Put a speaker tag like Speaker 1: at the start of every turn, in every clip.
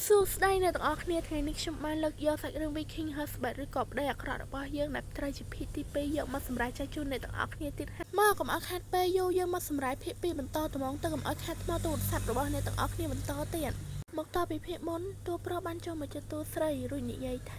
Speaker 1: សួស្តីអ្នកទាំងអស់គ្នាថ្ងៃនេះខ្ញុំបានលើកយកសាច់រឿង Viking Husband ឬក៏ប្តីអាក្រក់របស់យើងដែលត្រូវជាភាគទី2យកមកសម្រាប់ចែកជូនអ្នកទាំងអស់គ្នាទៀតមកកុំឲ្យខាតពេលយូរយើងមកសម្រាប់ភាគ2បន្តត្មងទៅកុំឲ្យខាតថ្មទូរស័ព្ទរបស់អ្នកទាំងអស់គ្នាបន្តទៀតមកតពីភាគមុនតួប្រុសបានចូលមកជិតតួស្រីរួចនិយាយថ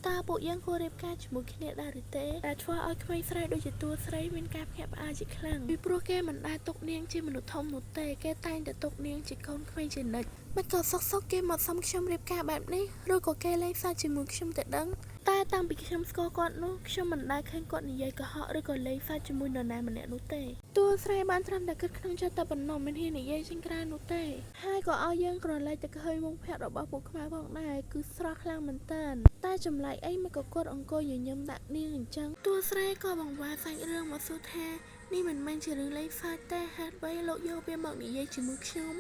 Speaker 1: ាតើពួកយើងគួររៀបការជាមួយគ្នាដែរឬទេដែលធ្វើឲ្យក្មេងស្រីដូចជាតួស្រីមានការភ្ញាក់ផ្អើលជាខ្លាំងពីព្រោះគេមិនដែលទុកនាងជាមនុស្សធំនោះទេគេតែងតែទុកនាងជាកូនក្មេងជានិច្ចមិនក៏សុកគេមកសុំខ្ញុំរៀបការបែបនេះឬក៏គេលេងសើចជាមួយខ្ញុំទៅដឹងតែតាំងពីខ្ញុំស្គាល់គាត់នោះខ្ញុំមិនដែលឃើញគាត់និយាយកុហកឬក៏លេងសើចជាមួយនរណាម្នាក់នោះទេតួស្រីបានត្រឹមតែគិតក្នុងចិត្តតែប៉ុណ្ណោះមិនហ៊ាននិយាយចេញក្រៅនោះទេហើយក៏ឲ្យយើងក្រឡេកទៅឃើញវងភ័ក្ររបស់ពួកខ្មែរផងដែរគឺស្រស់ខ្លាំងមែនតើតែចម្លែកអីមិនក៏គាត់អង្គុយញញឹមដាក់នាងអញ្ចឹងតួស្រីក៏បង្វែរសាច់រឿងមកសួរថានេះមិនមែនជារឿងលេងសើចទេហេតុអ្វីលោកយកវាមកនិយាយជាមួយខ្ញុ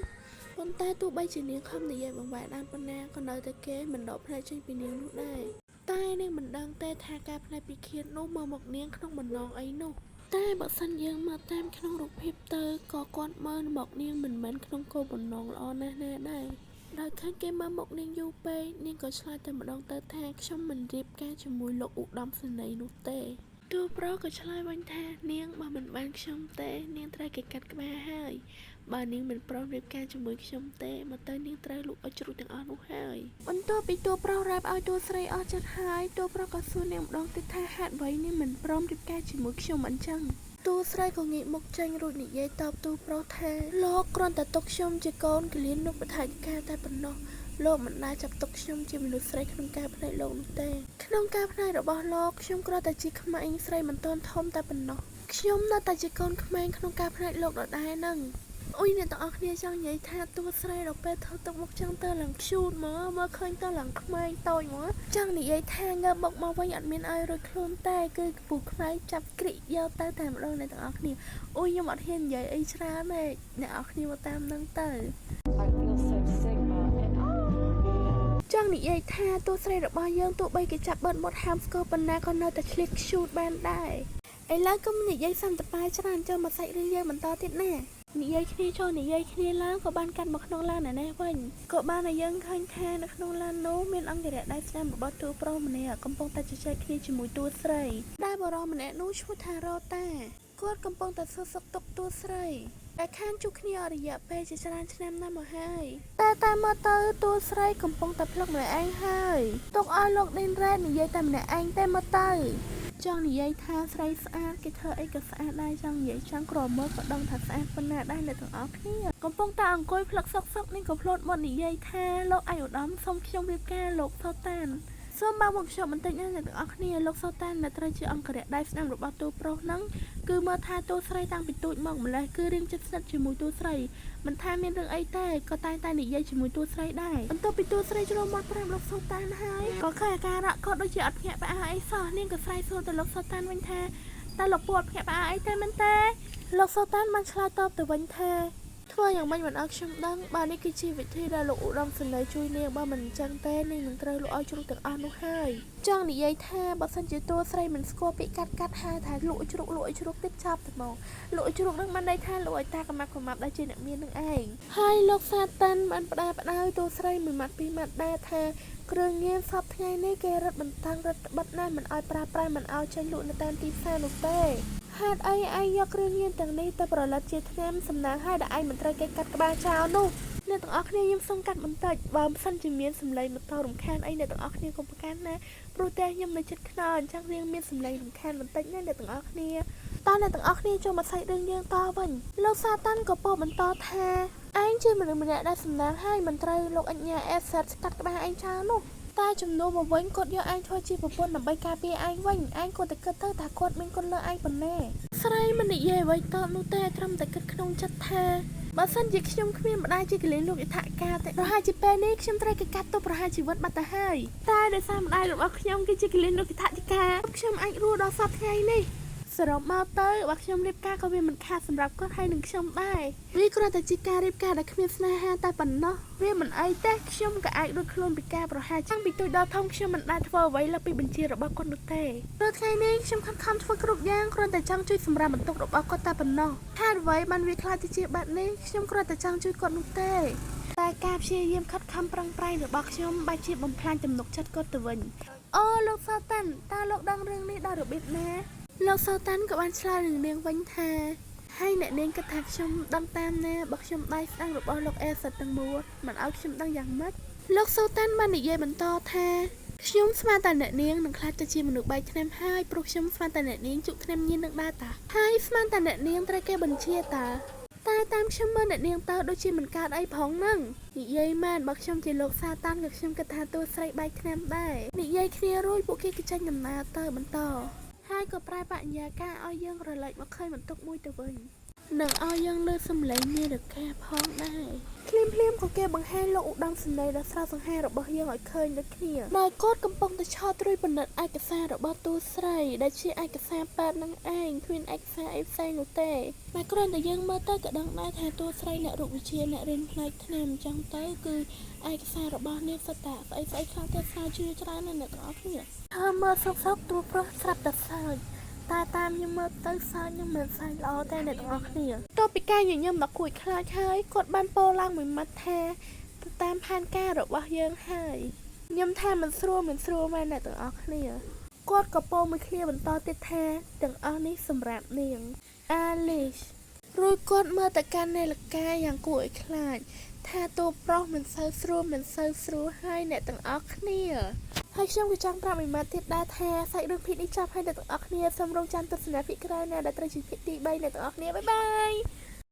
Speaker 1: ំប៉ុន្តែទោះបីជានាងខំនិយាយបង្វែរបានប៉ុណ្ណាក៏នៅតែគេមិនដកភ្នែកចេញពីនាងនោះដែរតែនាងមិនដឹងទេថាការផ្នែកពិឃាតនោះមកនាងក្នុងបំណងអីនោះតែបើសិនយើងមើលតាមក្នុងរូបភាពទៅក៏គាត់មើលមកនាងមិនមែនក្នុងគោលបំណងល្អណាស់ណាដែរដោយឃើញគេមើលមកនាងយូរពេកនាងក៏ឆ្លើយតែម្ដងទៅថាខ្ញុំមិនរៀបការជាមួយលោកឧត្តមសេនីយ៍នោះទេតួប្រុសក៏ឆ្លើយវិញថានាងបើមិនបានខ្ញុំទេនាងត្រូវគេកាត់ក្បាលហើយបើនាងមិនព្រមរៀបការជាមួយខ្ញុំទេមកទៅនាងត្រូវលក់ឲ្យជ្រូកទាំងអស់នោះហើយបន្ទាប់ពីតួប្រុសរ៉ាបឲ្យតួស្រីអស់ចិត្តហើយតួប្រុសក៏សួរនាងម្ដងទៀតថាហេតុអ្វីនាងមិនព្រមរៀបការជាមួយខ្ញុំអញ្ចឹងតួស្រីក៏ងាកមុខចេញរួចនិយាយតបតួប្រុសថាលោកគ្រាន់តែទុកខ្ញុំជាកូនកលៀននោះបថៃការតែប៉ុណ្ណោះលោកមិនដែលចាប់ទុកខ្ញុំជាមនុស្សស្រីក្នុងការផ្នែកលោកនោះទេក្នុងការផ្នែករបស់លោកខ្ញុំគ្រាន់តែជាក្មេងស្រីមិនទាន់ធំតែប៉ុណ្ណោះខ្ញុំនៅតែជាកូនក្មេងក្នុងការផ្នែកលោកដដែលហ្នឹងអុយអ្នកទាំងអស់គ្នាចង់និយាយថាតួស្រីដល់ពេលធ្វើទឹកមុខចឹងទៅឡើងឈូតមកឃើញទៅឡើងក្មេងតូចមកចង់និយាយថាងើបមុខមកវិញអត់មានឲ្យរួចខ្លួនតែគឺពូខ្មែរចាប់គ្រិយកទៅតែម្ដងអ្នកទាំងអស់គ្នាអុយខ្ញុំអត់ហ៊ាននិយាយអីច្រើនទេអ្នកអស់គ្នាមកតាមនឹងទៅចង់និយាយថាតួស្រីរបស់យើងទោះបីគេចាប់បិទមាត់ហាមស្គរប៉ុណ្ណាក៏នៅតែឆ្លៀតខ្ជូតបានដែរឥឡូវកុំនិយាយសន្តិបាយច្រើនចូលមកសាច់រឿងយើងបន្តទៀតណានិយាយគ្នាចូលនិយាយគ្នាឡើងក៏បានកាត់មកក្នុងឡាននេះវិញក៏បានឲ្យយើងឃើញថានៅក្នុងឡាននោះមានអង្គរៈដៃស្នាមរបស់តួប្រុសម្នាក់កំពុងតែជជែកគ្នាជាមួយតួស្រីដែលបរិសម្នាក់នោះឈ្មោះថារ៉ូតាគាត់កំពុងតែសួរសុខទុក្ខតួស្រីតែខានជួបគ្នាអរិយៈពេលជាច្រើនឆ្នាំណាស់មកហើយតែមើលទៅតួស្រីកំពុងតែភ្លឹកម្នាក់ឯងហើយទុកឲ្យលោកឌីនរ៉េតនិយាយតែម្នាក់ឯងតែមើលទៅចង់និយាយថាស្រីស្អាតគេធ្វើអីក៏ស្អាតដែរចង់និយាយចង់ក្រមើលក៏ដឹងថាស្អាតប៉ុណ្ណាដែរអ្នកទាំងអស់គ្នាកំពុងតែអង្គុយភ្លឹកសុកនេះក៏ភ្លោតមាត់និយាយថាលោកឯកឧត្តមសូមខ្ញុំរៀបការលោកសូតានសូមមកខ្ញុំបន្តិចណាអ្នកទាំងអស់គ្នាលោកសូតានដែលត្រូវជាអង្គរៈដៃស្នាមរបស់តួប្រុសហ្នឹងគឺមើលថាតួស្រីតាំងពីទូចមកម្លេះគឺរៀងចិត្តស្និទ្ធជាមួយតួស្រីមិនថាមានរឿងអីទេក៏តែនិយាយជាមួយតួស្រីដែរបន្ទាប់ពីតួស្រីជ្រុលមាត់ប្រាប់លោកសូតានហើយក៏ឃើញអាការៈគាត់ដូចជាអត់ភ្ញាក់ផ្អើលអីសោះនាងក៏ស្រែកសួរទៅលោកសូតានវិញថាតើលោកពូអត់ភ្ញាក់ផ្អើលអីទេមែនទេលោកសូតានបានឆ្លើយតបទៅវិញថាធ្វើយ៉ាងម៉េចមិនអត់ខ្ញុំដឹងបើនេះគឺជាវិធីដែលលោកឧត្តមសេនីយ៍ជួយនាងបើមិនអញ្ចឹងទេនាងនឹងត្រូវលក់ឲ្យជ្រូកទាំងអស់នោះហើយចង់និយាយថាបើសិនជាតួស្រីមិនស្គាល់ពាក្យកាត់ហៅថាលក់ជ្រូកទៀតចាប់ទៅមកលក់ជ្រូកនឹងបានន័យថាលក់ឲ្យតាកម្មាប់ដែលជាអ្នកមាននឹងឯងហើយលោកសាតាន់បានផ្ដាយតួស្រីមួយម៉ាត់ពីរម៉ាត់ដែរថាគ្រឿងញៀនសពថ្ងៃនេះគេរឹតបន្តឹងរឹតបិទណាស់មិនឲ្យប្រើប្រាស់មិនឲ្យចេញលក់នៅតាមទីផ្សារនោះទេហេតុអីឯងយកគ្រឿងញៀនទាំងនេះទៅប្រឡិតជាថ្នាំសំណាងឲ្យតែឯងមិនត្រូវគេកាត់ក្បាលចោលនោះអ្នកទាំងអស់គ្នាខ្ញុំសូមកាត់បន្តិចបើមិនសិនជាមានសម្លេងម៉ូតូរំខានអីអ្នកទាំងអស់គ្នាកុំប្រកាន់ណាព្រោះតែខ្ញុំនៅចិត្តខ្នល់អញ្ចឹងរៀងមានសម្លេងរំខានបន្តិចណាអ្នកទាំងអស់គ្នាតើអ្នកទាំងអស់គ្នាចូលមកសាច់រឿងយើងតវិញលោកសាតាន់ក៏ពោលបន្តថាឯងជាមនុស្សម្នាក់ដែលសំណាងឲ្យមិនត្រូវលោកអញ្ញាអេសែតកាត់ក្បាលឯងចោលនោះតែចំនួនមកវិញគាត់យកឯងធ្វើជាប្រពន្ធដើម្បីការពារឯងវិញឯងគាត់តែគិតទៅថាគាត់មានគុណលើឯងប៉ុណ្ណេះស្រីមិននិយាយអ្វីតបនោះទេត្រឹមតែគិតក្នុងចិត្តថាបើសិនជាខ្ញុំគ្មានម្ដាយជាកលៀនលោកយថាការទេប្រហែលជាពេលនេះខ្ញុំត្រូវគេកាត់ទោសប្រហារជីវិតបាត់ទៅហើយតែដោយសារម្ដាយរបស់ខ្ញុំគឺជាកលៀនលោកយថាការខ្ញុំអាចរស់ដល់សប្តាហ៍ថ្ងៃនេះសរុបមកទៅបើខ្ញុំរៀបការក៏វាមិនខាតសម្រាប់គាត់ហើយនឹងខ្ញុំដែរវាគ្រាន់តែជាការរៀបការដែលគ្មានស្នេហាតែប៉ុណ្ណោះវាមិនអីទេខ្ញុំក៏អាចរួចខ្លួនពីការប្រហារចាំពីទូចដល់ធំខ្ញុំមិនដែលធ្វើអ្វីលើពីបញ្ជារបស់គាត់នោះទេព្រោះថ្ងៃនេះខ្ញុំខំធ្វើគ្រប់យ៉ាងគ្រាន់តែចង់ជួយសម្រាប់បន្ទុករបស់គាត់តែប៉ុណ្ណោះហេតុអ្វីបានវាខ្លាចទៅជាបែបនេះខ្ញុំគ្រាន់តែចង់ជួយគាត់នោះទេតែ ការព្យាយាមខិតខំប្រឹងប្រែងរបស់ខ្ញុំបែរជាបំផ្លាញទំនុកចិត្តគាត់ទៅវិញអូលោកសោតាន់តើលោកដឹងរឿងនេះដោយរបៀបណាលោកសោតាន់ក៏បានឆ្លើយនឹងនាងវិញថាហើយអ្នកនាងគិតថាខ្ញុំដឹងតាមណាបើខ្ញុំដៃស្ដាំរបស់លោកអេសិតទាំងមូលមិនឲ្យខ្ញុំដឹងយ៉ាងម៉េចលោកសូតាន់បាននិយាយបន្តថាខ្ញុំស្មានតែអ្នកនាងនឹងខ្លាចទៅជាមនុស្សបែកថ្នាំហើយព្រោះខ្ញុំស្មានតែអ្នកនាងជក់ថ្នាំញៀននឹងដែរតាហើយស្មានតែអ្នកនាងត្រូវគេបញ្ជាតាតែតាមខ្ញុំមើលអ្នកនាងទៅដូចជាមិនកើតអីផងហ្នឹងនិយាយមែនបើខ្ញុំជាលោកសាតាន់ក៏ខ្ញុំគិតថាតួស្រីបែកថ្នាំដែរនិយាយគ្នារួចពួកគេក៏ចេញដំណើរទៅបន្តហើយក៏ប្រែបញ្ញាការឲ្យយើងរលែកមកឃើញបន្ទុកមួយទៅវិញនឹងឲ្យយើងលើសំឡេងនារកាផងដែរភ្លាមក៏គេបង្ហាញលោកឧត្តមសេនីយ៍ដ៏ស្រស់សង្ហារបស់យើងឲ្យឃើញដូចគ្នាដោយគាត់កំពុងតែឆោតត្រួយពិនិត្យឯកសាររបស់តួស្រីដែលជាឯកសារប៉ែតនឹងឯងគ្មានឯកសារអីផ្សេងនោះទេតែគ្រាន់តែយើងមើលទៅក៏ដឹងដែរថាតួស្រីអ្នករូបវិទ្យាអ្នករៀនផ្នែកថ្នាំអញ្ចឹងទៅគឺឯកសាររបស់នាងសតាស្អីខ្លះទៅស្រាវជ្រាវច្រើនណាស់អ្នកទាំងអស់គ្នាហើយមើលសុកតួប្រុសស្រាប់តែសើចតែតាមខ្ញុំមើលទៅសើចនឹងមិនសើចល្អទេអ្នកទាំងអស់គ្នាតបពីការញញឹមដល់គួចខ្លាចហើយគាត់បានពោលឡើងមួយម៉ាត់ថាទៅតាមផែនការរបស់យើងហើយខ្ញុំថាមិនស្រួលមែនអ្នកទាំងអស់គ្នាគាត់ក៏ពោលមួយឃ្លាបន្តទៀតថាទាំងអស់នេះសម្រាប់នាងអាលីសរួចគាត់មើលទៅកាន់នាឡិកាយ៉ាងគួរឲ្យខ្លាចថាតួប្រុសមិនសូវស្រួលហើយអ្នកទាំងអស់គ្នាហើយខ្ញុំក៏ចង់ប្រាប់មួយម៉ាត់ទៀតដែរថាសាច់រឿងភាគនេះចប់ហើយអ្នកទាំងអស់គ្នាសូមរងចាំទស្សនាភាគក្រោយណាដែលត្រូវជាភាគទី3អ្នកទាំងអស់គ្នាបាយបាយ